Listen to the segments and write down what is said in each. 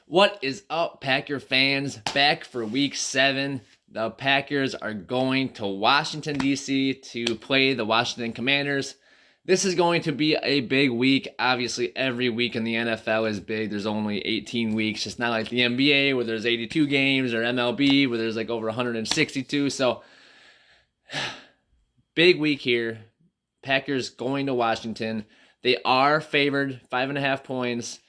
What is up, Packer fans? Back for week 7. The Packers are going to Washington, D.C. to play the Washington Commanders. This is going to be a big week. Obviously, every week in the NFL is big. There's only 18 weeks. It's not like the NBA where there's 82 games or MLB where there's like over 162. So, big week here. Packers going to Washington. They are favored 5.5 points.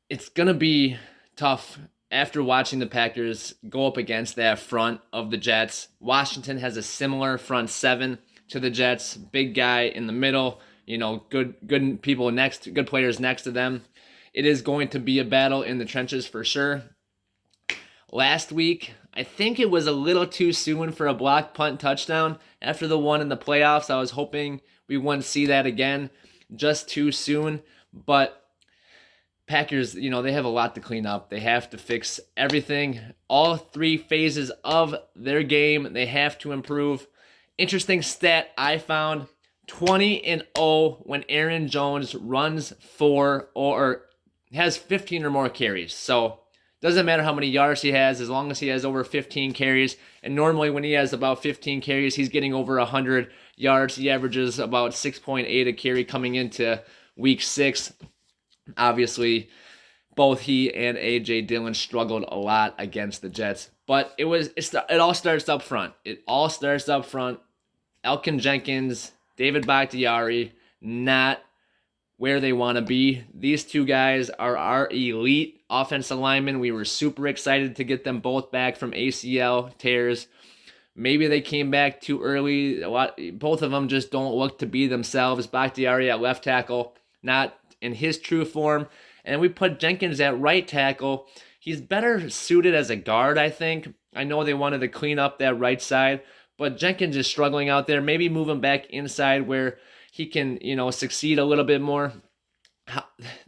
It's going to be tough after watching the Packers go up against that front of the Jets. Washington has a similar front seven to the Jets. Big guy in the middle, good people next, good players next to them. It is going to be a battle in the trenches for sure. Last week, I think it was a little too soon for a block punt touchdown after the one in the playoffs. I was hoping we wouldn't see that again, just too soon, but Packers, they have a lot to clean up. They have to fix everything. All 3 phases of their game, they have to improve. Interesting stat I found, 20-0 when Aaron Jones runs for or has 15 or more carries. So doesn't matter how many yards he has as long as he has over 15 carries. And normally when he has about 15 carries, he's getting over 100 yards. He averages about 6.8 a carry coming into week 6. Obviously, both he and A.J. Dillon struggled a lot against the Jets. But it all starts up front. It all starts up front. Elkin Jenkins, David Bakhtiari, not where they want to be. These 2 guys are our elite offensive linemen. We were super excited to get them both back from ACL tears. Maybe they came back too early. Both of them just don't look to be themselves. Bakhtiari at left tackle, not in his true form. And we put Jenkins at right tackle. He's better suited as a guard, I think. I know they wanted to clean up that right side, but Jenkins is struggling out there. Maybe move him back inside where he can, succeed a little bit more.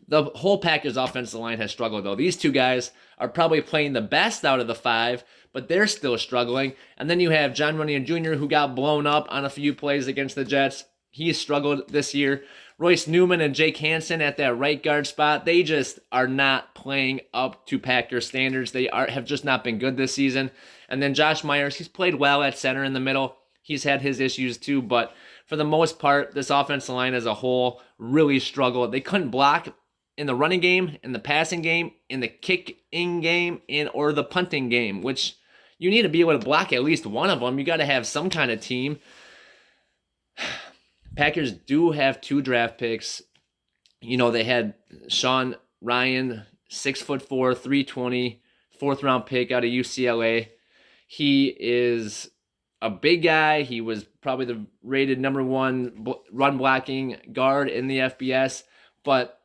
The whole Packers offensive line has struggled, though. These 2 guys are probably playing the best out of the 5, but they're still struggling. And then you have John Runyan Jr., who got blown up on a few plays against the Jets. He's struggled this year. Royce Newman and Jake Hansen at that right guard spot, they just are not playing up to Packer standards. They have just not been good this season. And then Josh Myers, he's played well at center in the middle. He's had his issues too, but for the most part, this offensive line as a whole really struggled. They couldn't block in the running game, in the passing game, in the kicking game, or the punting game, which you need to be able to block at least one of them. You got to have some kind of team. Packers do have 2 draft picks. They had Sean Ryan, 6'4", 320, 4th round pick out of UCLA. He is a big guy. He was probably the rated number 1 run blocking guard in the FBS, but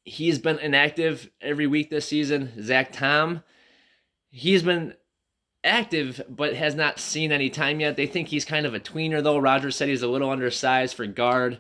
he's been inactive every week this season. Zach Tom, he's been active but has not seen any time yet. They think he's kind of a tweener, though. Rodgers said he's a little undersized for guard.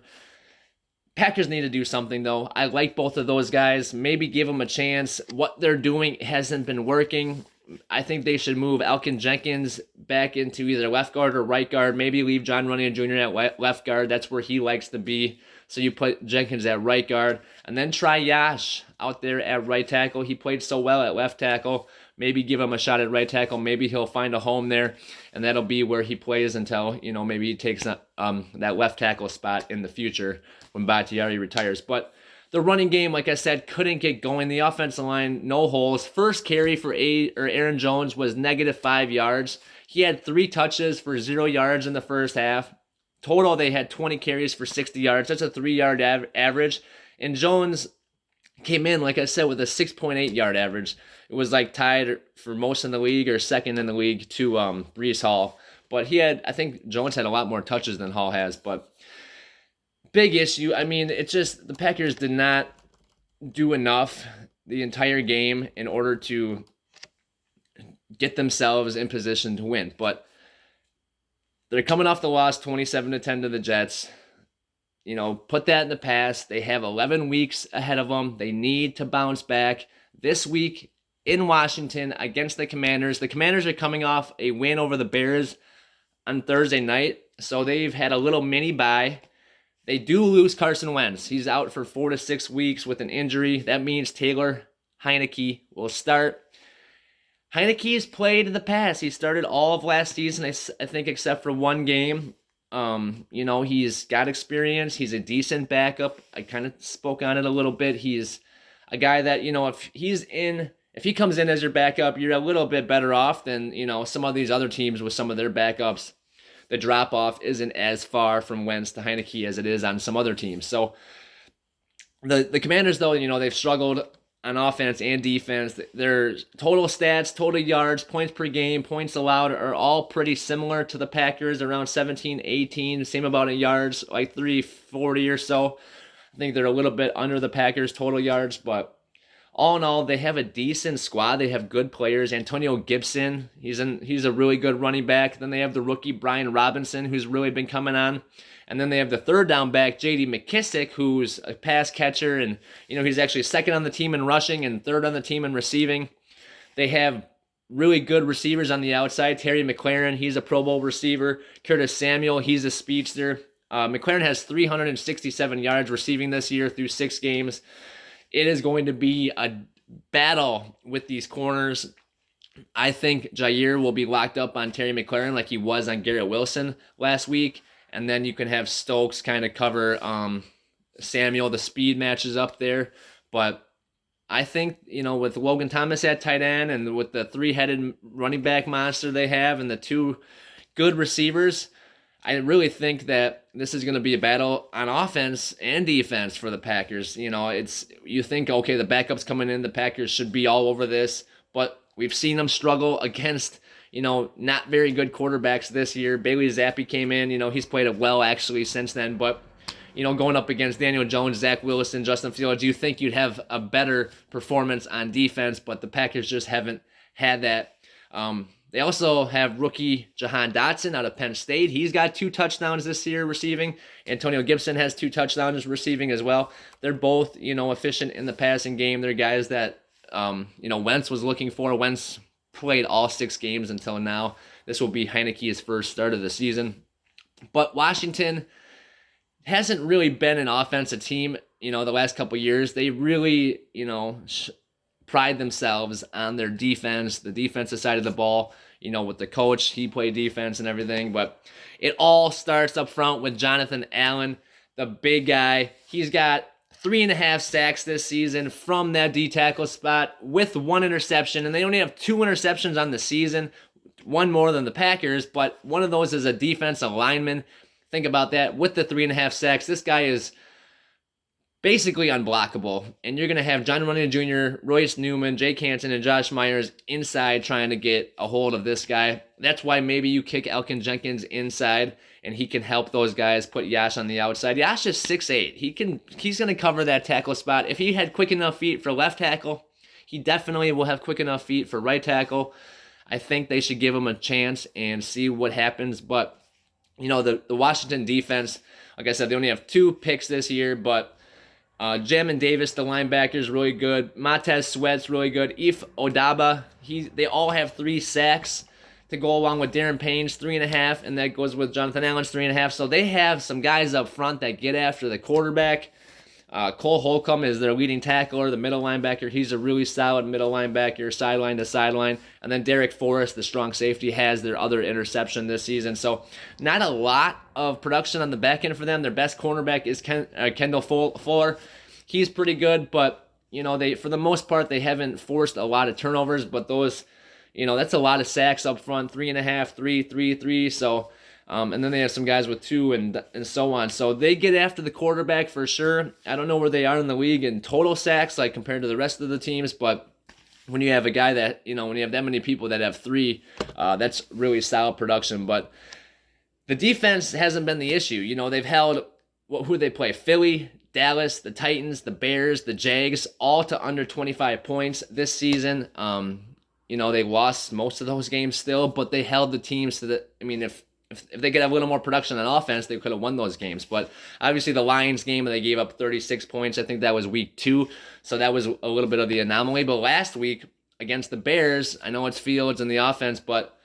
Packers need to do something, though. I like both of those guys. Maybe give them a chance. What they're doing hasn't been working. I think they should move Elkin Jenkins back into either left guard or right guard. Maybe leave John Runyan Jr. at left guard. That's where he likes to be. So you put Jenkins at right guard. And then try Yash out there at right tackle. He played so well at left tackle. Maybe give him a shot at right tackle. Maybe he'll find a home there. And that'll be where he plays until, maybe he takes that left tackle spot in the future when Bakhtiari retires. But the running game, like I said, couldn't get going. The offensive line, no holes. First carry for Aaron Jones was -5 yards. He had 3 touches for 0 yards in the first half. Total, they had 20 carries for 60 yards. That's a 3-yard average. And Jones came in, like I said, with a 6.8 yard average. It was like tied for most in the league or second in the league to Breece Hall. But I think Jones had a lot more touches than Hall has. But big issue. I mean, it's just the Packers did not do enough the entire game in order to get themselves in position to win. But they're coming off the loss 27-10 to the Jets. Put that in the past. They have 11 weeks ahead of them. They need to bounce back. This week in Washington against the Commanders. The Commanders are coming off a win over the Bears on Thursday night, so they've had a little mini bye. They do lose Carson Wentz. He's out for 4 to 6 weeks with an injury. That means Taylor Heineke will start. Heineke's played in the past. He started all of last season, I think, except for one game. He's got experience. He's a decent backup. I kind of spoke on it a little bit. He's a guy that, if he comes in as your backup, you're a little bit better off than, some of these other teams with some of their backups. The drop-off isn't as far from Wentz to Heineke as it is on some other teams. So the Commanders, though, they've struggled on offense and defense. Their total stats, total yards, points per game, points allowed are all pretty similar to the Packers, around 17, 18. Same amount of yards, like 340 or so. I think they're a little bit under the Packers' total yards, but all in all, they have a decent squad. They have good players. Antonio Gibson, he's a really good running back. Then they have the rookie Brian Robinson, who's really been coming on. And then they have the third down back, J.D. McKissick, who's a pass catcher, and he's actually second on the team in rushing and third on the team in receiving. They have really good receivers on the outside. Terry McLaurin, he's a Pro Bowl receiver. Curtis Samuel, he's a speedster. McLaurin has 367 yards receiving this year through 6 games. It is going to be a battle with these corners. I think Jair will be locked up on Terry McLaurin like he was on Garrett Wilson last week. And then you can have Stokes kind of cover Samuel. The speed matches up there. But I think, with Logan Thomas at tight end and with the 3-headed running back monster they have and the 2 good receivers, I really think that this is going to be a battle on offense and defense for the Packers. You think, okay, the backups coming in, the Packers should be all over this. But we've seen them struggle against not very good quarterbacks this year. Bailey Zappi came in, he's played it well actually since then, but, going up against Daniel Jones, Zach Wilson, Justin Fields, you think you'd have a better performance on defense, but the Packers just haven't had that. They also have rookie Jahan Dotson out of Penn State. He's got 2 touchdowns this year receiving. Antonio Gibson has 2 touchdowns receiving as well. They're both, efficient in the passing game. They're guys that, Wentz was looking for. Wentz played all 6 games until now. This will be Heineke's first start of the season. But Washington hasn't really been an offensive team, the last couple years. They really, pride themselves on their defense, the defensive side of the ball. With the coach, he played defense and everything. But it all starts up front with Jonathan Allen, the big guy. He's got 3.5 sacks this season from that D tackle spot with 1 interception, and they only have 2 interceptions on the season, 1 more than the Packers, but one of those is a defensive lineman. Think about that. With the 3.5 sacks, this guy is basically unblockable, and you're going to have John Runyon Jr., Royce Newman, Jake Hansen, and Josh Myers inside trying to get a hold of this guy. That's why maybe you kick Elkin Jenkins inside, and he can help those guys put Yash on the outside. Yash is 6'8". He's going to cover that tackle spot. If he had quick enough feet for left tackle, he definitely will have quick enough feet for right tackle. I think they should give him a chance and see what happens. But, the Washington defense, like I said, they only have 2 picks this year, but Jamin Davis, the linebacker, is really good. Montez Sweat's really good. If Odaba, they all have 3 sacks to go along with Darren Payne's 3.5, and that goes with Jonathan Allen's 3.5. So they have some guys up front that get after the quarterback. Cole Holcomb is their leading tackler, the middle linebacker. He's a really solid middle linebacker, sideline to sideline. And then Derek Forrest, the strong safety, has their other interception this season. So not a lot of production on the back end for them. Their best cornerback is Kendall Fuller. He's pretty good, but for the most part, they haven't forced a lot of turnovers. But those, that's a lot of sacks up front, 3.5, 3. So. And then they have some guys with 2 and so on. So they get after the quarterback for sure. I don't know where they are in the league in total sacks, like compared to the rest of the teams, but when you have a guy that, when you have that many people that have 3, that's really solid production. But the defense hasn't been the issue. They've held, who they play? Philly, Dallas, the Titans, the Bears, the Jags, all to under 25 points this season. They lost most of those games still, but they held the teams to the, if they could have a little more production on offense, they could have won those games. But obviously the Lions game, they gave up 36 points. I think that was week 2. So that was a little bit of the anomaly. But last week against the Bears, I know it's Fields and the offense, but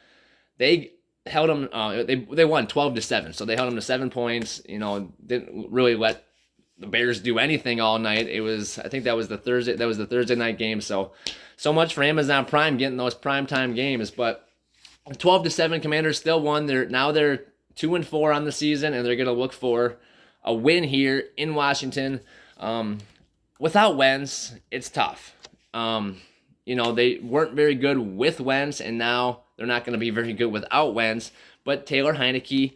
they held them, they won 12-7. So they held them to 7 points, didn't really let the Bears do anything all night. I think that was the Thursday night game. So much for Amazon Prime getting those primetime games. But 12-7, Commanders still won. They're 2-4 on the season, and they're going to look for a win here in Washington. Without Wentz, it's tough. They weren't very good with Wentz, and now they're not going to be very good without Wentz. But Taylor Heineke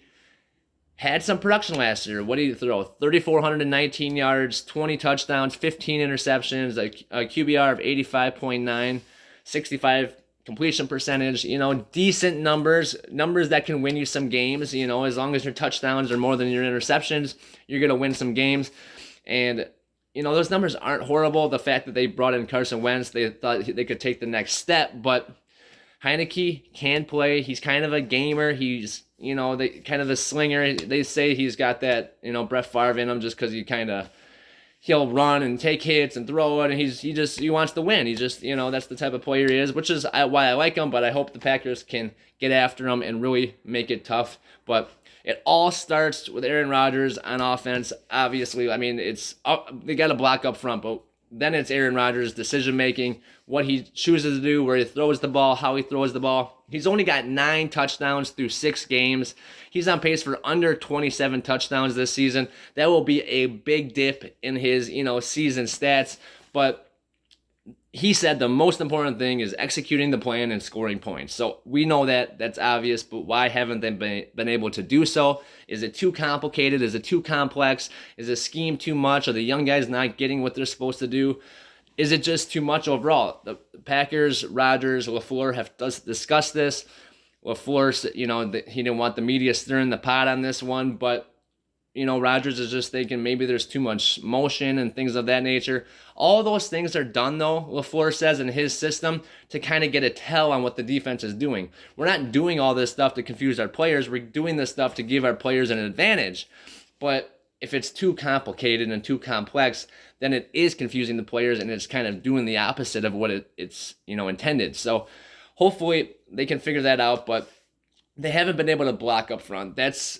had some production last year. What did he throw? 3,419 yards, 20 touchdowns, 15 interceptions, a QBR of 85.9, 65 completion percentage. Decent numbers that can win you some games. As long as your touchdowns are more than your interceptions, you're going to win some games. And those numbers aren't horrible. The fact that they brought in Carson Wentz, they thought they could take the next step, but Heineke can play. He's kind of a gamer. He's, kind of a slinger. They say he's got that, Brett Favre in him just because he'll run and take hits and throw it, and he wants to win. He just, that's the type of player he is, which is why I like him, but I hope the Packers can get after him and really make it tough. But it all starts with Aaron Rodgers on offense. Obviously, I mean, they got to block up front, but then it's Aaron Rodgers' decision-making, what he chooses to do, where he throws the ball, how he throws the ball. He's only got 9 touchdowns through 6 games. He's on pace for under 27 touchdowns this season. That will be a big dip in his, season stats. But he said the most important thing is executing the plan and scoring points. So we know that's obvious, but why haven't they been able to do so? Is it too complicated? Is it too complex? Is the scheme too much? Are the young guys not getting what they're supposed to do? Is it just too much overall? The Packers, Rodgers, LaFleur have discussed this. LaFleur, he didn't want the media stirring the pot on this one, but Rodgers is just thinking maybe there's too much motion and things of that nature. All those things are done, though, LaFleur says, in his system to kind of get a tell on what the defense is doing. We're not doing all this stuff to confuse our players. We're doing this stuff to give our players an advantage. But if it's too complicated and too complex, then it is confusing the players, and it's kind of doing the opposite of what it's intended. So hopefully they can figure that out, but they haven't been able to block up front. That's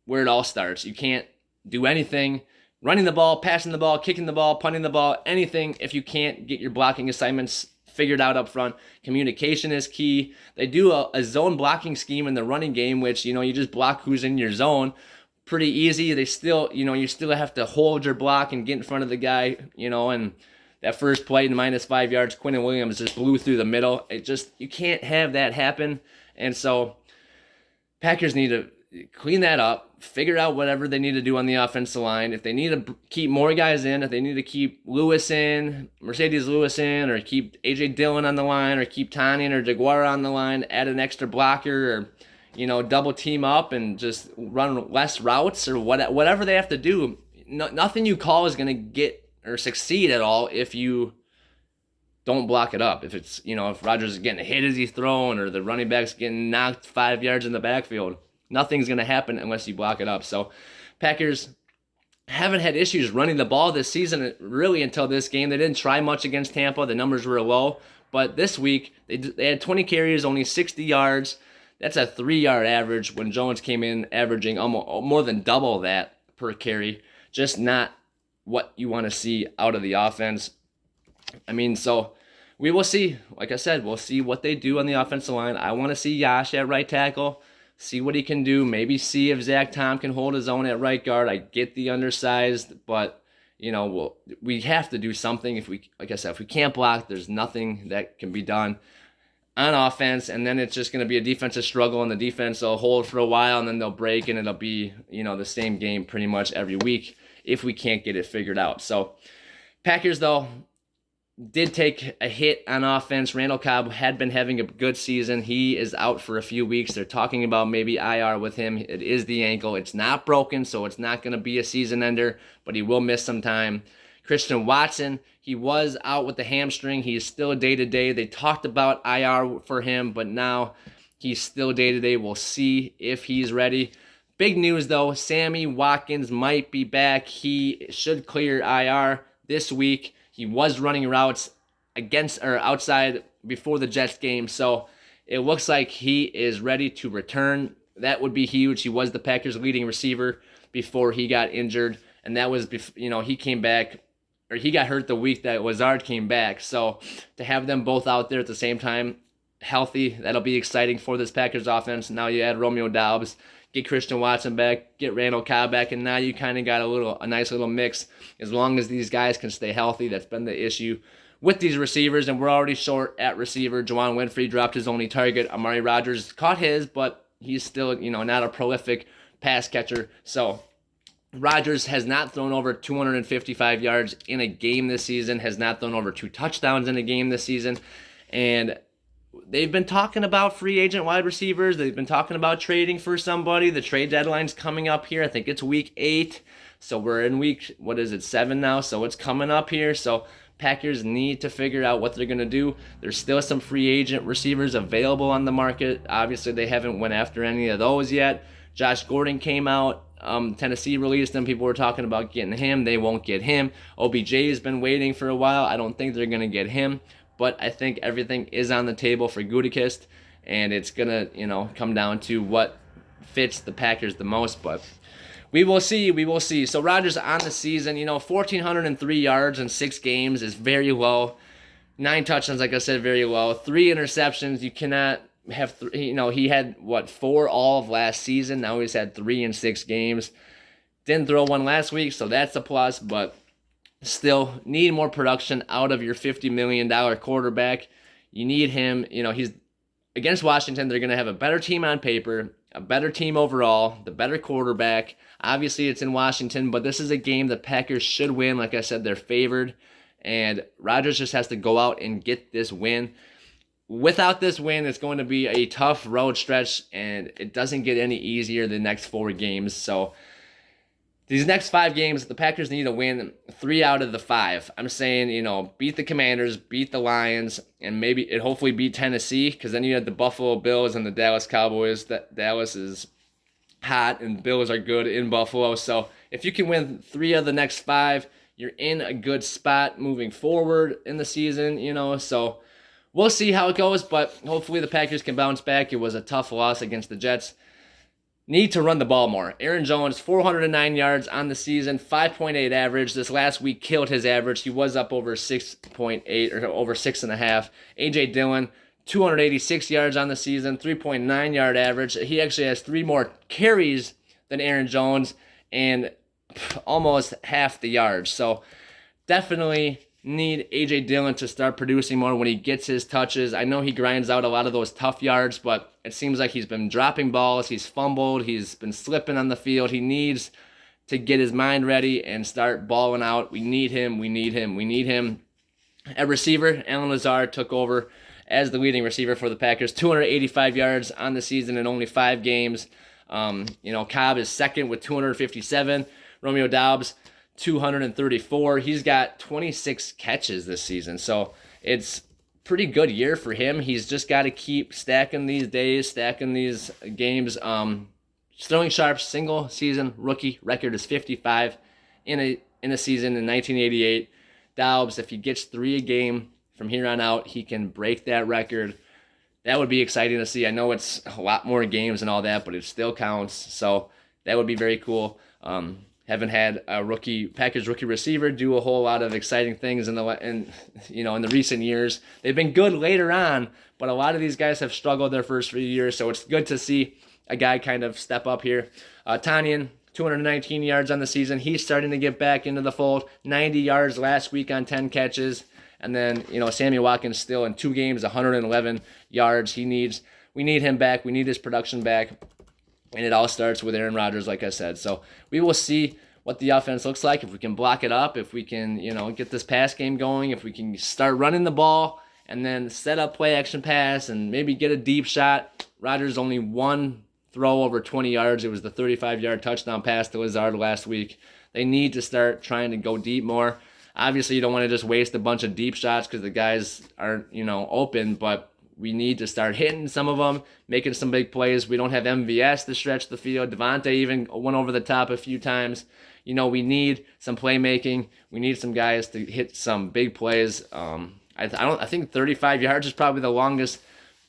where it all starts. You can't do anything, running the ball, passing the ball, kicking the ball, punting the ball, anything, if you can't get your blocking assignments figured out up front. Communication is key. They do a zone blocking scheme in the running game, which, you just block who's in your zone. Pretty easy. They still, you still have to hold your block and get in front of the guy, and that first play in -5 yards, Quentin Williams just blew through the middle. You can't have that happen. And so Packers need to clean that up, figure out whatever they need to do on the offensive line. If they need to keep more guys in, if they need to keep Lewis in, Mercedes Lewis in, or keep A.J. Dillon on the line, or keep Tanyan or Jaguar on the line, add an extra blocker, or, double team up and just run less routes, or whatever they have to do. Nothing you call is going to get or succeed at all if you don't block it up. If it's, if Rodgers is getting hit as he's throwing, or the running back's getting knocked 5 yards in the backfield, nothing's going to happen unless you block it up. So Packers haven't had issues running the ball this season, really, until this game. They didn't try much against Tampa. The numbers were low. But this week, they had 20 carries, only 60 yards. That's a 3-yard average when Jones came in averaging almost more than double that per carry. Just not what you want to see out of the offense. So we will see. Like I said, we'll see what they do on the offensive line. I want to see Yash at right tackle. See what he can do. Maybe see if Zach Tom can hold his own at right guard. I get the undersized, but we have to do something. Like I said, if we can't block, there's nothing that can be done on offense, and then it's just going to be a defensive struggle, and the defense will hold for a while, and then they'll break, and it'll be the same game pretty much every week if we can't get it figured out. So Packers, though, did take a hit on offense. Randall Cobb had been having a good season. He is out for a few weeks. They're talking about maybe IR with him. It is the ankle. It's not broken, so it's not going to be a season ender, but he will miss some time. Christian Watson, he was out with the hamstring. He is still day-to-day. They talked about IR for him, but now he's still day-to-day. We'll see if he's ready. Big news, though. Sammy Watkins might be back. He should clear IR this week. He was running routes outside before the Jets game, so it looks like he is ready to return. That would be huge. He was the Packers' leading receiver before he got injured, and that was, he came back, or he got hurt the week that Lazard came back. So to have them both out there at the same time, healthy, that'll be exciting for this Packers offense. Now you add Romeo Doubs, get Christian Watson back, get Randall Cobb back, and now you kind of got a nice little mix. As long as these guys can stay healthy, that's been the issue with these receivers, and we're already short at receiver. Juwan Winfrey dropped his only target. Amari Rodgers caught his, but he's still, not a prolific pass catcher. So Rodgers has not thrown over 255 yards in a game this season, has not thrown over 2 touchdowns in a game this season, and they've been talking about free agent wide receivers. They've been talking about trading for somebody. The trade deadline's coming up here. I think it's week 8. So we're in week, 7 now? So it's coming up here. So Packers need to figure out what they're going to do. There's still some free agent receivers available on the market. Obviously, they haven't went after any of those yet. Josh Gordon came out. Tennessee released him. People were talking about getting him. They won't get him. OBJ has been waiting for a while. I don't think they're going to get him. But I think everything is on the table for Gutekunst, and it's going to, come down to what fits the Packers the most. But we will see. So Rodgers on the season, 1,403 yards in 6 games is very low. 9 touchdowns, like I said, very low. 3 interceptions. You cannot have, he had, 4 all of last season. Now he's had 3 in 6 games. Didn't throw one last week, so that's a plus, but still need more production out of your $50 million quarterback. You need him. He's against Washington. They're going to have a better team on paper, a better team overall, the better quarterback. Obviously, it's in Washington, but this is a game the Packers should win. Like I said, they're favored, and Rodgers just has to go out and get this win. Without this win, it's going to be a tough road stretch, and it doesn't get any easier the next 4 games. So these next 5 games, the Packers need to win 3 out of the 5. I'm saying, beat the Commanders, beat the Lions, and hopefully beat Tennessee, because then you have the Buffalo Bills and the Dallas Cowboys. Dallas is hot, and Bills are good in Buffalo. So if you can win 3 of the next 5, you're in a good spot moving forward in the season, So we'll see how it goes, but hopefully the Packers can bounce back. It was a tough loss against the Jets. Need to run the ball more. Aaron Jones, 409 yards on the season, 5.8 average. This last week killed his average. He was up over 6.8 or over 6.5. A.J. Dillon, 286 yards on the season, 3.9 yard average. He actually has 3 more carries than Aaron Jones and almost half the yards. So definitely need A.J. Dillon to start producing more when he gets his touches. I know he grinds out a lot of those tough yards, but it seems like he's been dropping balls. He's fumbled. He's been slipping on the field. He needs to get his mind ready and start balling out. We need him. At receiver, Allen Lazard took over as the leading receiver for the Packers. 285 yards on the season in only 5 games. Cobb is second with 257. Romeo Doubs, 234. He's got 26 catches this season. So it's pretty good year for him. He's just got to keep stacking these days, stacking these games. Sterling Sharp's single season rookie record is 55 in a season in 1988. Doubs, if he gets 3 a game from here on out, he can break that record. That would be exciting to see. I know it's a lot more games and all that, but it still counts. So that would be very cool. Haven't had a Packers rookie receiver do a whole lot of exciting things in the recent years. They've been good later on, but a lot of these guys have struggled their first few years, so it's good to see a guy kind of step up here. Tanyan, 219 yards on the season. He's starting to get back into the fold. 90 yards last week on 10 catches. And then, Sammy Watkins still in 2 games, 111 yards. We need him back. We need his production back. And it all starts with Aaron Rodgers, like I said. So we will see what the offense looks like, if we can block it up, if we can, get this pass game going, if we can start running the ball and then set up play action pass and maybe get a deep shot. Rodgers only 1 throw over 20 yards. It was the 35-yard touchdown pass to Lazard last week. They need to start trying to go deep more. Obviously, you don't want to just waste a bunch of deep shots because the guys aren't, open, but we need to start hitting some of them, making some big plays. We don't have MVS to stretch the field. Devontae even went over the top a few times. We need some playmaking. We need some guys to hit some big plays. I think 35 yards is probably the longest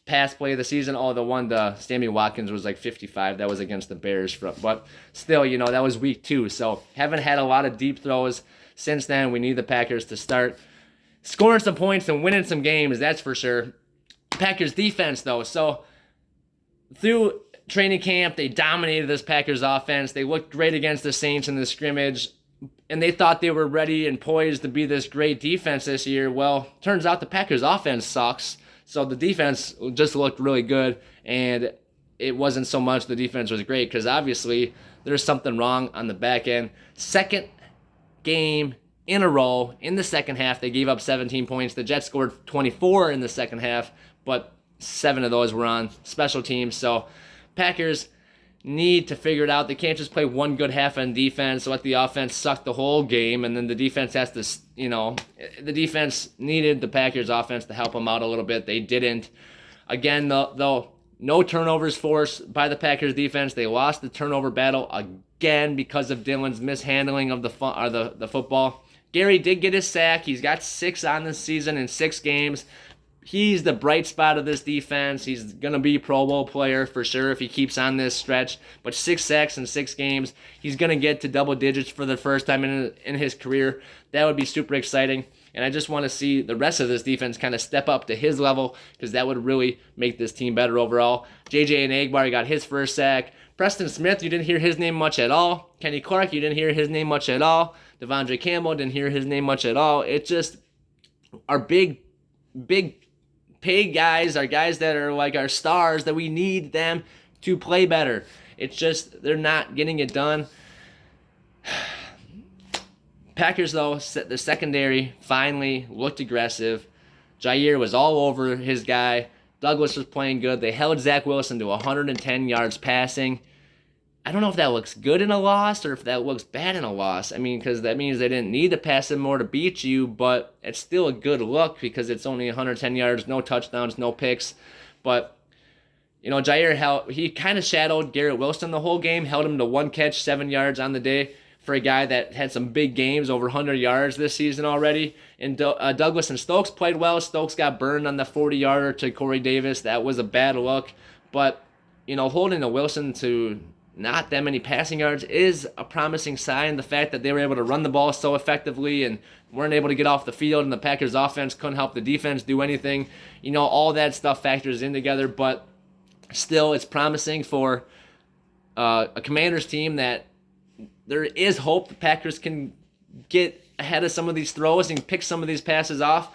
pass play of the season. Oh, the one to Sammy Watkins was like 55. That was against the Bears. But still, that was week 2. So haven't had a lot of deep throws since then. We need the Packers to start scoring some points and winning some games, that's for sure. Packers defense, though. So through training camp, they dominated this Packers offense. They looked great against the Saints in the scrimmage, and they thought they were ready and poised to be this great defense this year. Well, turns out the Packers offense sucks. So the defense just looked really good, and it wasn't so much the defense was great because obviously there's something wrong on the back end. Second game in a row in the second half, they gave up 17 points. The Jets scored 24 in the second half, but 7 of those were on special teams. So Packers need to figure it out. They can't just play one good half on defense, let the offense suck the whole game, and then the defense has to, the defense needed the Packers offense to help them out a little bit. They didn't. Again, though, no turnovers forced by the Packers defense. They lost the turnover battle again because of Dylan's mishandling of the football. Gary did get his sack. He's got 6 on this season in 6 games. He's the bright spot of this defense. He's going to be a Pro Bowl player for sure if he keeps on this stretch. But 6 sacks in 6 games. He's going to get to double digits for the first time in his career. That would be super exciting. And I just want to see the rest of this defense kind of step up to his level because that would really make this team better overall. JJ and Agbar got his first sack. Preston Smith, you didn't hear his name much at all. Kenny Clark, you didn't hear his name much at all. Devondre Campbell, didn't hear his name much at all. It's just our big paid guys, our guys that are like our stars, that we need them to play better. It's just they're not getting it done. Packers, though, the secondary finally looked aggressive. Jair was all over his guy. Douglas was playing good. They held Zach Wilson to 110 yards passing. I don't know if that looks good in a loss or if that looks bad in a loss. I mean, because that means they didn't need to pass him more to beat you, but it's still a good look because it's only 110 yards, no touchdowns, no picks. But, Jair, he kind of shadowed Garrett Wilson the whole game, held him to 1 catch, 7 yards on the day for a guy that had some big games, over 100 yards this season already. And Douglas and Stokes played well. Stokes got burned on the 40-yarder to Corey Davis. That was a bad look. But, holding a Wilson to not that many passing yards is a promising sign. The fact that they were able to run the ball so effectively and weren't able to get off the field, and the Packers offense couldn't help the defense do anything. All that stuff factors in together, but still it's promising for a Commanders team that there is hope the Packers can get ahead of some of these throws and pick some of these passes off.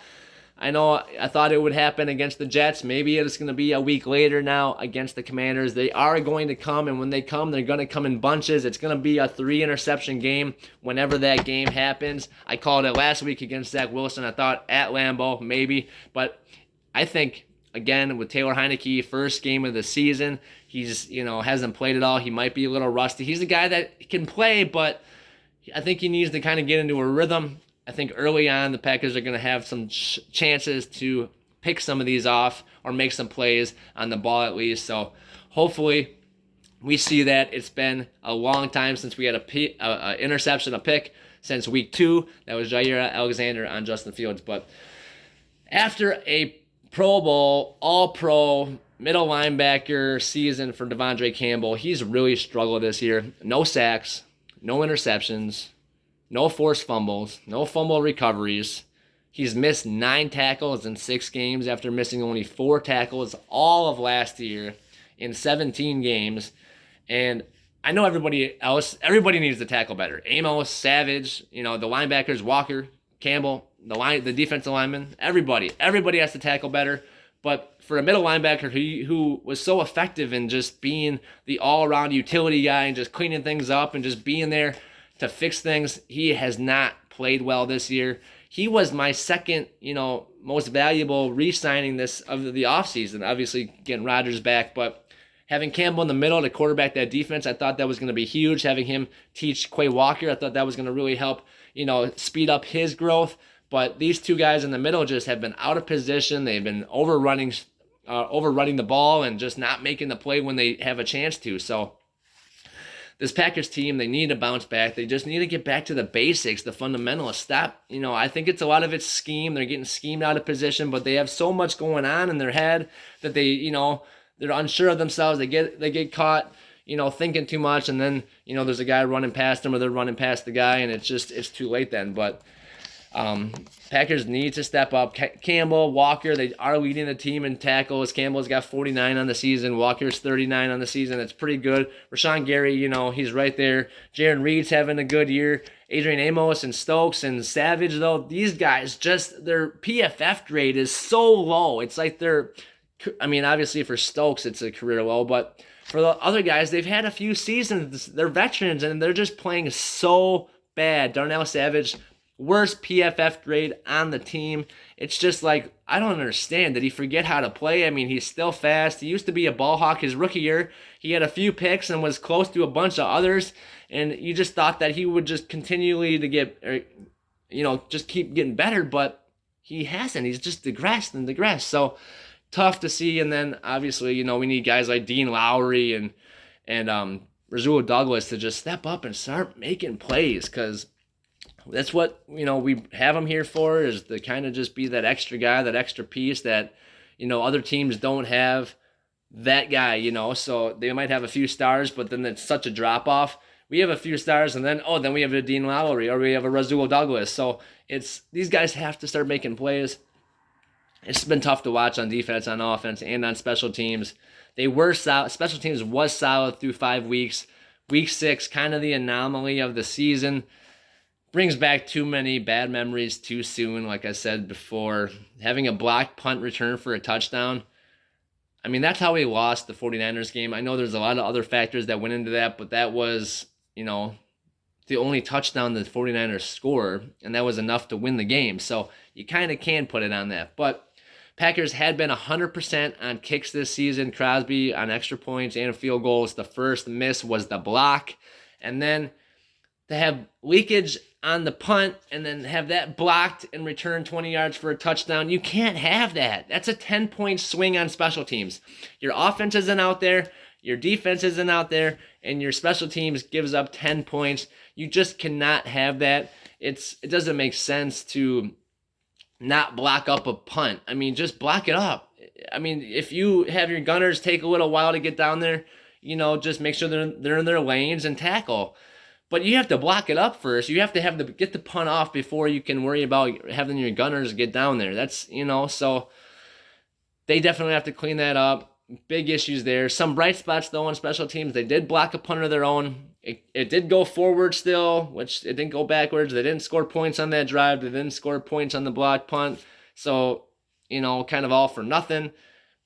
I thought it would happen against the Jets. Maybe it's going to be a week later now against the Commanders. They are going to come, and when they come, they're going to come in bunches. It's going to be a 3-interception game whenever that game happens. I called it last week against Zach Wilson. I thought at Lambeau, maybe. But I think, again, with Taylor Heineke, first game of the season, he's, hasn't played at all. He might be a little rusty. He's a guy that can play, but I think he needs to kind of get into a rhythm. I think early on the Packers are going to have some chances to pick some of these off or make some plays on the ball at least. So hopefully we see that. It's been a long time since we had a interception, a pick, since week 2. That was Jair Alexander on Justin Fields. But after a Pro Bowl, All-Pro, middle linebacker season for Devondre Campbell, he's really struggled this year. No sacks, no interceptions, no forced fumbles, no fumble recoveries. He's missed 9 tackles in 6 games after missing only 4 tackles all of last year in 17 games. And I know everybody needs to tackle better. Amos, Savage, the linebackers, Walker, Campbell, the defensive linemen, everybody has to tackle better. But for a middle linebacker who was so effective in just being the all-around utility guy and just cleaning things up and just being there to fix things, he has not played well this year. He was my second, most valuable re-signing of the offseason. Obviously, getting Rodgers back, but having Campbell in the middle to quarterback that defense, I thought that was going to be huge. Having him teach Quay Walker, I thought that was going to really help, speed up his growth. But these 2 guys in the middle just have been out of position. They've been overrunning the ball and just not making the play when they have a chance to. So this Packers team, they need to bounce back. They just need to get back to the basics, the fundamentals. Stop, I think it's a lot of it's scheme. They're getting schemed out of position, but they have so much going on in their head that they're unsure of themselves. They get caught, thinking too much, and then, there's a guy running past them or they're running past the guy, and it's too late then. But Packers need to step up. Campbell, Walker, they are leading the team in tackles. Campbell's got 49 on the season. Walker's 39 on the season. That's pretty good. Rashawn Gary, he's right there. Jaron Reed's having a good year. Adrian Amos and Stokes and Savage, though, these guys, their PFF grade is so low. It's like obviously for Stokes, it's a career low, but for the other guys, they've had a few seasons. They're veterans, and they're just playing so bad. Darnell Savage, worst PFF grade on the team. It's just like, I don't understand. Did he forget how to play? He's still fast. He used to be a ball hawk his rookie year. He had a few picks and was close to a bunch of others. And you just thought that he would just continually just keep getting better, but he hasn't. He's just digressed. So tough to see. And then obviously, we need guys like Dean Lowry and Rasul Douglas to just step up and start making plays, because that's what, we have them here for, is to kind of just be that extra guy, that extra piece that, other teams don't have that guy, so they might have a few stars, but then it's such a drop-off. We have a few stars, and then we have a Dean Lowry, or we have a Rasul Douglas. So these guys have to start making plays. It's been tough to watch on defense, on offense, and on special teams. They were solid. Special teams was solid through 5 weeks. Week 6, kind of the anomaly of the season. Brings back too many bad memories too soon, like I said before. Having a blocked punt return for a touchdown. That's how we lost the 49ers game. I know there's a lot of other factors that went into that, but that was, the only touchdown the 49ers scored, and that was enough to win the game. So you kind of can put it on that. But Packers had been 100% on kicks this season. Crosby on extra points and field goals. The first miss was the block. And then to have leakage on the punt and then have that blocked and return 20 yards for a touchdown, you can't have that. That's a 10-point swing on special teams. Your offense isn't out there, your defense isn't out there, and your special teams gives up 10 points. You just cannot have that. It doesn't make sense to not block up a punt. Just block it up. If you have your gunners take a little while to get down there, just make sure they're in their lanes and tackle. But you have to block it up first. You have to get the punt off before you can worry about having your gunners get down there. That's, so they definitely have to clean that up. Big issues there. Some bright spots, though, on special teams. They did block a punt of their own. It did go forward still, which it didn't go backwards. They didn't score points on that drive. They didn't score points on the blocked punt. So, kind of all for nothing.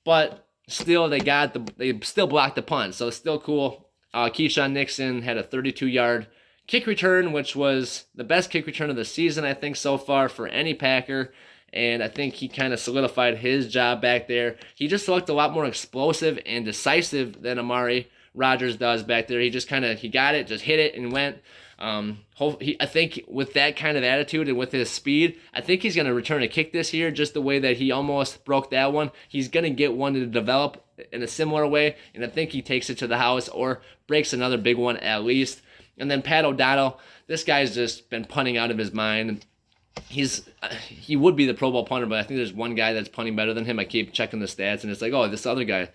But still, they still blocked the punt. So, it's still cool. Keyshawn Nixon had a 32-yard kick return, which was the best kick return of the season, I think, so far for any Packer. And I think he kind of solidified his job back there. He just looked a lot more explosive and decisive than Amari Rodgers does back there. He just he got it, just hit it, and went. I think with that kind of attitude and with his speed, I think he's going to return a kick this year, just the way that he almost broke that one. He's going to get one to develop in a similar way, and I think he takes it to the house or breaks another big one at least. And then Pat O'Donnell, this guy's just been punting out of his mind. He would be the Pro Bowl punter, but I think there's one guy that's punting better than him. I keep checking the stats, and it's like, oh, this other guy.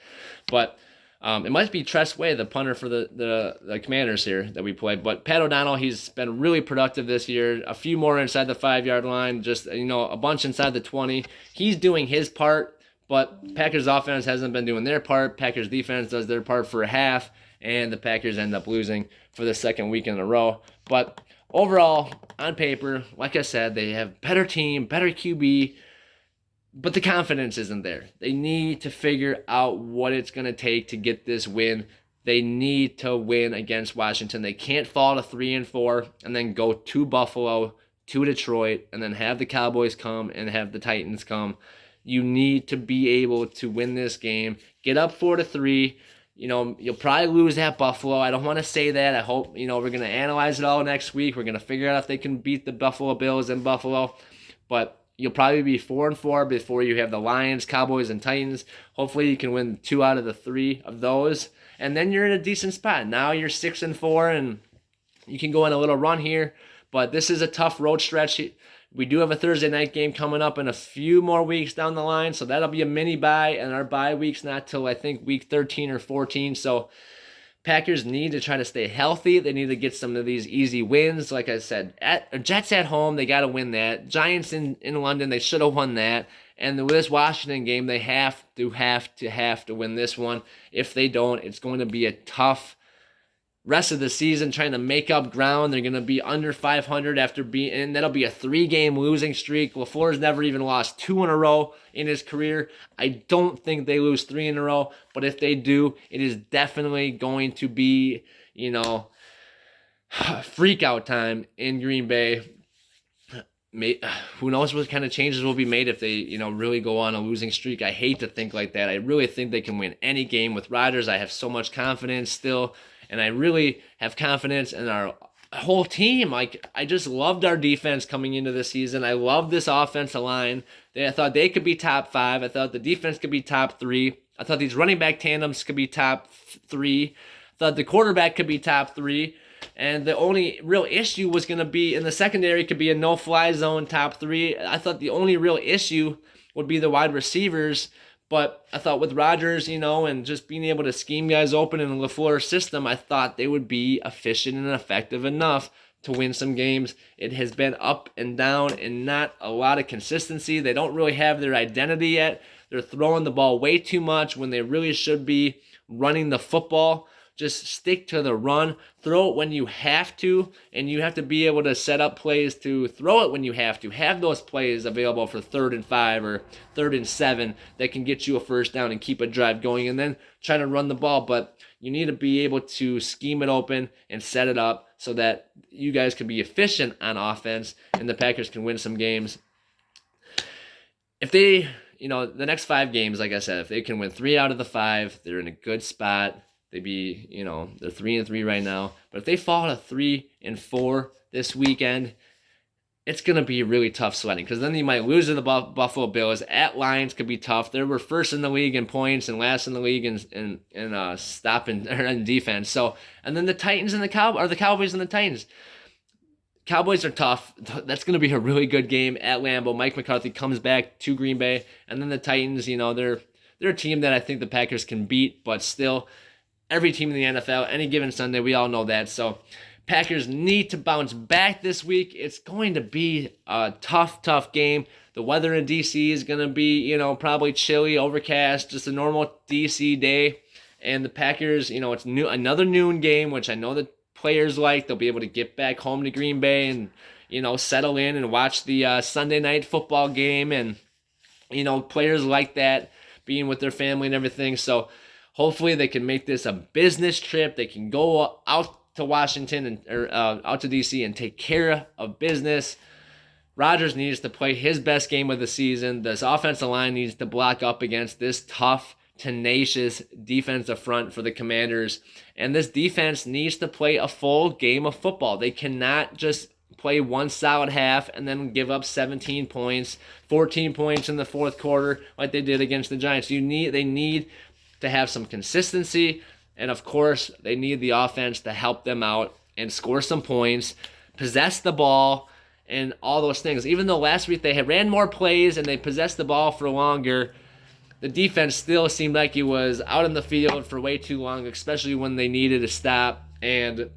But it might be Tress Way, the punter for the Commanders here that we played. But Pat O'Donnell, he's been really productive this year. A few more inside the 5-yard line, just a bunch inside the 20. He's doing his part, but Packers offense hasn't been doing their part. Packers defense does their part for a half, and the Packers end up losing for the second week in a row. But overall, on paper, like I said, they have better team, better QB, but the confidence isn't there. They need to figure out what it's going to take to get this win. They need to win against Washington. They can't fall to 3-4 and then go to Buffalo, to Detroit, and then have the Cowboys come and have the Titans come. You need to be able to win this game. Get up 4-3. You'll probably lose at Buffalo. I don't want to say that. I hope, we're going to analyze it all next week. We're going to figure out if they can beat the Buffalo Bills in Buffalo. But You'll probably be 4-4 before you have the Lions, Cowboys, and Titans. Hopefully you can win 2 out of the 3 of those. And then you're in a decent spot. Now you're 6-4 and you can go on a little run here. But this is a tough road stretch. We do have a Thursday night game coming up in a few more weeks down the line. So that'll be a mini bye. And our bye week's not till I think week 13 or 14. So Packers need to try to stay healthy. They need to get some of these easy wins. Like I said, Jets at home, they got to win that. Giants in London, they should have won that. And with this Washington game, they have to win this one. If they don't, it's going to be a tough rest of the season trying to make up ground. They're going to be under 500 after being in. That'll be a 3-game losing streak. LaFleur's never even lost 2 in a row in his career. I don't think they lose 3 in a row, but if they do, it is definitely going to be, freak out time in Green Bay. Who knows what kind of changes will be made if they, really go on a losing streak. I hate to think like that. I really think they can win any game with Rodgers. I have so much confidence still. And I really have confidence in our whole team. I just loved our defense coming into the season. I love this offensive line. I thought they could be top 5. I thought the defense could be top 3. I thought these running back tandems could be top 3. I thought the quarterback could be top 3. And the only real issue was going to be in the secondary could be a no-fly zone top 3. I thought the only real issue would be the wide receivers. But I thought with Rodgers, and just being able to scheme guys open in the LaFleur system, I thought they would be efficient and effective enough to win some games. It has been up and down and not a lot of consistency. They don't really have their identity yet. They're throwing the ball way too much when they really should be running the football. Just stick to the run. Throw it when you have to, and you have to be able to set up plays to throw it when you have to. Have those plays available for 3rd and 5 or 3rd and 7 that can get you a first down and keep a drive going, and then try to run the ball. But you need to be able to scheme it open and set it up so that you guys can be efficient on offense and the Packers can win some games. If they, the next 5 games, like I said, if they can win 3 out of the 5, they're in a good spot. They'd be, they're 3-3 right now. But if they fall to 3-4 this weekend, it's going to be really tough sledding because then you might lose to the Buffalo Bills. At Lions could be tough. They were first in the league in points and last in the league in stopping or in defense. So, and then the Titans and the Cowboys and the Titans. Cowboys are tough. That's going to be a really good game at Lambeau. Mike McCarthy comes back to Green Bay, and then the Titans. They're a team that I think the Packers can beat, but still. Every team in the NFL, any given Sunday, we all know that. So Packers need to bounce back this week. It's going to be a tough game. The weather in D.C. is going to be, probably chilly, overcast, just a normal D.C. day. And the Packers, it's another noon game, which I know the players like. They'll be able to get back home to Green Bay and, settle in and watch the Sunday night football game. And, players like that, being with their family and everything. So, hopefully they can make this a business trip. They can go out to Washington or out to D.C. and take care of business. Rodgers needs to play his best game of the season. This offensive line needs to block up against this tough, tenacious defensive front for the Commanders. And this defense needs to play a full game of football. They cannot just play one solid half and then give up 17 points, 14 points in the fourth quarter like they did against the Giants. They need to have some consistency, and of course they need the offense to help them out and score some points, possess the ball, and all those things. Even though last week they had ran more plays and they possessed the ball for longer, the defense still seemed like it was out in the field for way too long, especially when they needed a stop, and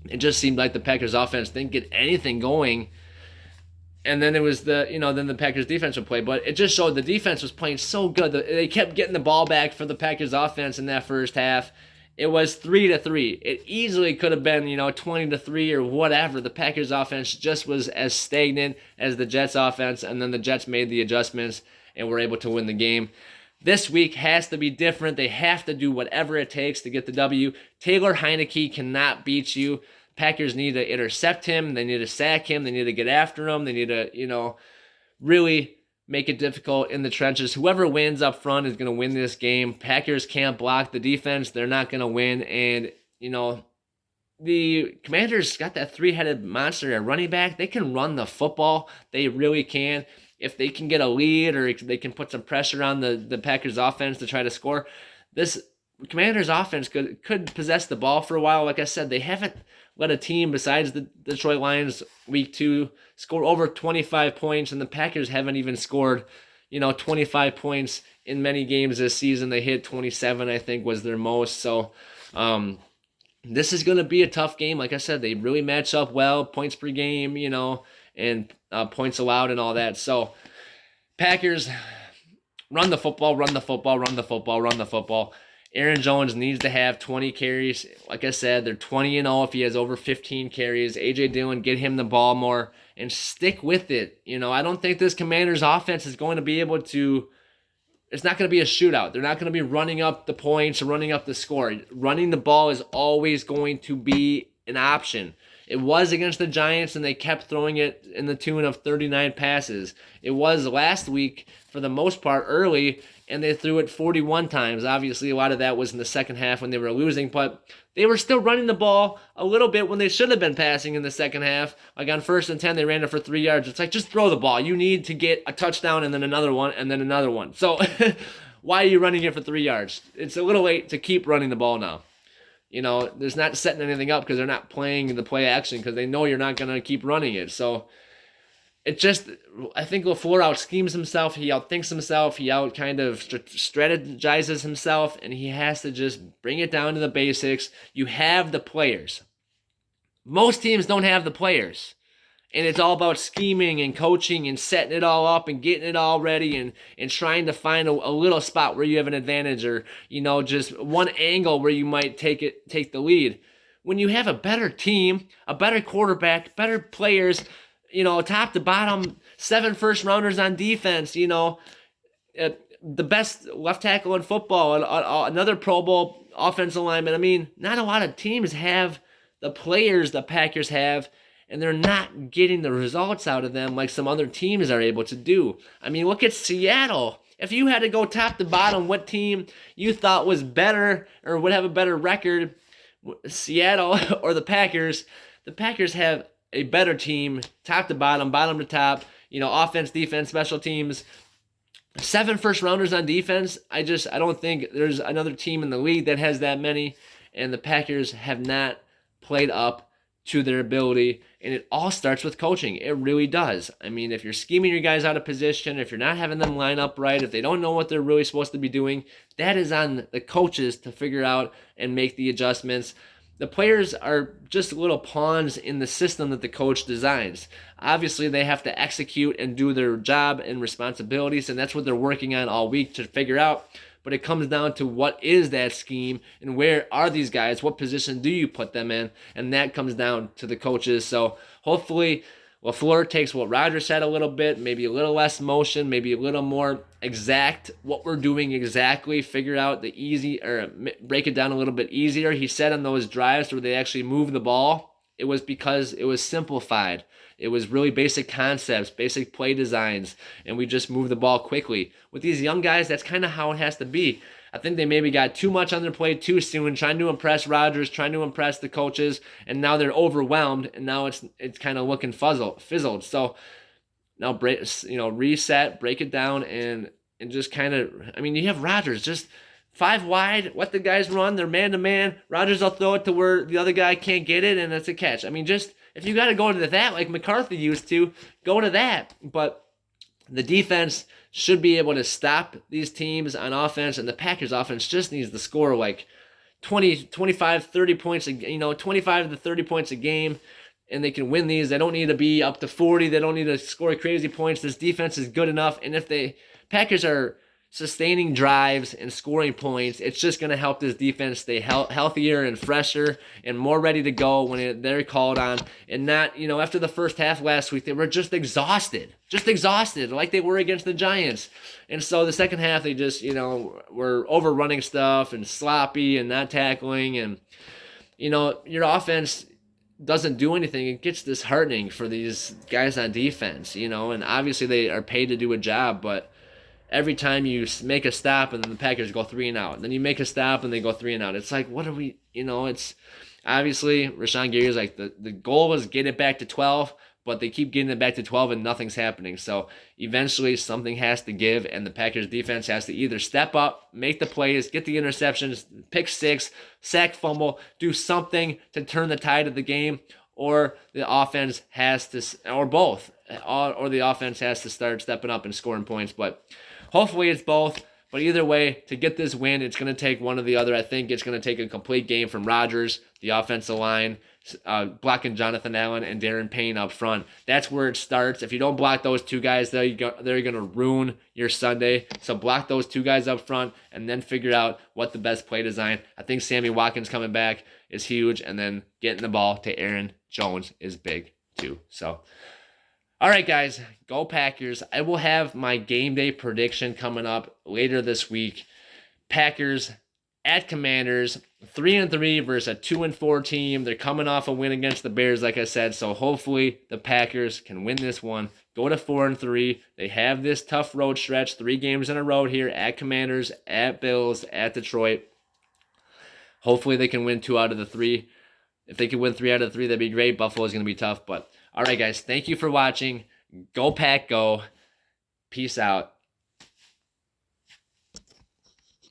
it just seemed like the Packers offense didn't get anything going. And then it was then the Packers defense would play. But it just showed the defense was playing so good. They kept getting the ball back for the Packers offense in that first half. It was 3-3. It easily could have been, 20-3 or whatever. The Packers offense just was as stagnant as the Jets offense. And then the Jets made the adjustments and were able to win the game. This week has to be different. They have to do whatever it takes to get the W. Taylor Heineke cannot beat you. Packers need to intercept him. They need to sack him. They need to get after him. They need to, really make it difficult in the trenches. Whoever wins up front is going to win this game. Packers can't block the defense. They're not going to win. And, the Commanders got that 3-headed monster at running back. They can run the football. They really can. if they can get a lead or they can put some pressure on the Packers offense to try to score, this Commanders offense could possess the ball for a while. Like I said, they haven't let a team besides the Detroit Lions week 2 score over 25 points, and the Packers haven't even scored 25 points in many games this season. They hit 27, I think, was their most. So this is going to be a tough game. Like I said, they really match up well, points per game, and points allowed and all that. So Packers, run the football, run the football, run the football, run the football. Aaron Jones needs to have 20 carries. Like I said, they're 20-0 if he has over 15 carries. A.J. Dillon, get him the ball more and stick with it. I don't think this Commanders offense is going to be able to – it's not going to be a shootout. They're not going to be running up the points or running up the score. Running the ball is always going to be an option. It was against the Giants, and they kept throwing it in the tune of 39 passes. It was last week for the most part early, and they threw it 41 times. Obviously, a lot of that was in the second half when they were losing, but they were still running the ball a little bit when they should have been passing in the second half. Like on 1st and 10, they ran it for 3 yards. It's like, just throw the ball. You need to get a touchdown and then another one and then another one. So why are you running it for 3 yards? It's a little late to keep running the ball now. There's not setting anything up because they're not playing the play action because they know you're not going to keep running it. So it just, I think LaFleur out-schemes himself. He outthinks himself. He kind of strategizes himself, and he has to just bring it down to the basics. You have the players. Most teams don't have the players. And it's all about scheming and coaching and setting it all up and getting it all ready and trying to find a little spot where you have an advantage or, just one angle where you might take the lead. When you have a better team, a better quarterback, better players, top to bottom, 7 first-rounders on defense, the best left tackle in football, another Pro Bowl offensive lineman. I mean, not a lot of teams have the players the Packers have, and they're not getting the results out of them like some other teams are able to do. I mean, look at Seattle. If you had to go top to bottom, what team you thought was better or would have a better record, Seattle or the Packers have a better team, top to bottom to top, offense, defense, special teams. 7 first-rounders on defense. I don't think there's another team in the league that has that many, and the Packers have not played up to their ability, and it all starts with coaching. It really does. I mean, if you're scheming your guys out of position, if you're not having them line up right, if they don't know what they're really supposed to be doing, that is on the coaches to figure out and make the adjustments. The players are just little pawns in the system that the coach designs. Obviously, they have to execute and do their job and responsibilities, and that's what they're working on all week to figure out. But it comes down to what is that scheme and where are these guys? What position do you put them in? And that comes down to the coaches. So hopefully LaFleur takes what Rodgers said a little bit, maybe a little less motion, maybe a little more exact what we're doing exactly, figure out the easy or break it down a little bit easier. He said on those drives where they actually moved the ball, it was because it was simplified. It was really basic concepts, basic play designs, and we just moved the ball quickly. With these young guys, that's kind of how it has to be. I think they maybe got too much on their plate too soon, trying to impress Rodgers, trying to impress the coaches, and now they're overwhelmed, and now it's kind of looking fizzled. So now reset, break it down, and just kind of, I mean, you have Rodgers just 5 wide, let the guys run, they're man-to-man. Rodgers will throw it to where the other guy can't get it, and it's a catch. I mean, just if you got to go to that like McCarthy used to, go to that. But the defense should be able to stop these teams on offense, and the Packers offense just needs to score like 20, 25, 30 points, 25 to 30 points a game, and they can win these. They don't need to be up to 40. They don't need to score crazy points. This defense is good enough, and if the Packers are sustaining drives and scoring points, it's just going to help this defense stay healthier and fresher and more ready to go when they're called on, and not, after the first half last week, they were just exhausted like they were against the Giants. And so the second half, they just, were overrunning stuff and sloppy and not tackling, and, your offense doesn't do anything. It gets disheartening for these guys on defense, and obviously they are paid to do a job, but every time you make a stop and then the Packers go 3 and out, then you make a stop and they go 3 and out. It's like, what are we, it's obviously Rashawn Gary is like the goal was get it back to 12, but they keep getting it back to 12 and nothing's happening. So eventually something has to give, and the Packers defense has to either step up, make the plays, get the interceptions, pick six, sack, fumble, do something to turn the tide of the game, or the offense has to, or both, or the offense has to start stepping up and scoring points. But hopefully it's both. But either way, to get this win, it's going to take one or the other. I think it's going to take a complete game from Rodgers, the offensive line, blocking Jonathan Allen and Darren Payne up front. That's where it starts. If you don't block those two guys, they're going to ruin your Sunday. So block those two guys up front and then figure out what the best play design. I think Sammy Watkins coming back is huge, and then getting the ball to Aaron Jones is big too. So, all right, guys, go Packers. I will have my game day prediction coming up later this week. Packers at Commanders, 3-3 versus a 2-4 team. They're coming off a win against the Bears, like I said, so hopefully the Packers can win this one. Go to 4-3. They have this tough road stretch, 3 games in a row here at Commanders, at Bills, at Detroit. Hopefully they can win 2 out of the 3. If they can win 3 out of the 3, that'd be great. Buffalo's going to be tough, but all right, guys, thank you for watching. Go Pack, go. Peace out.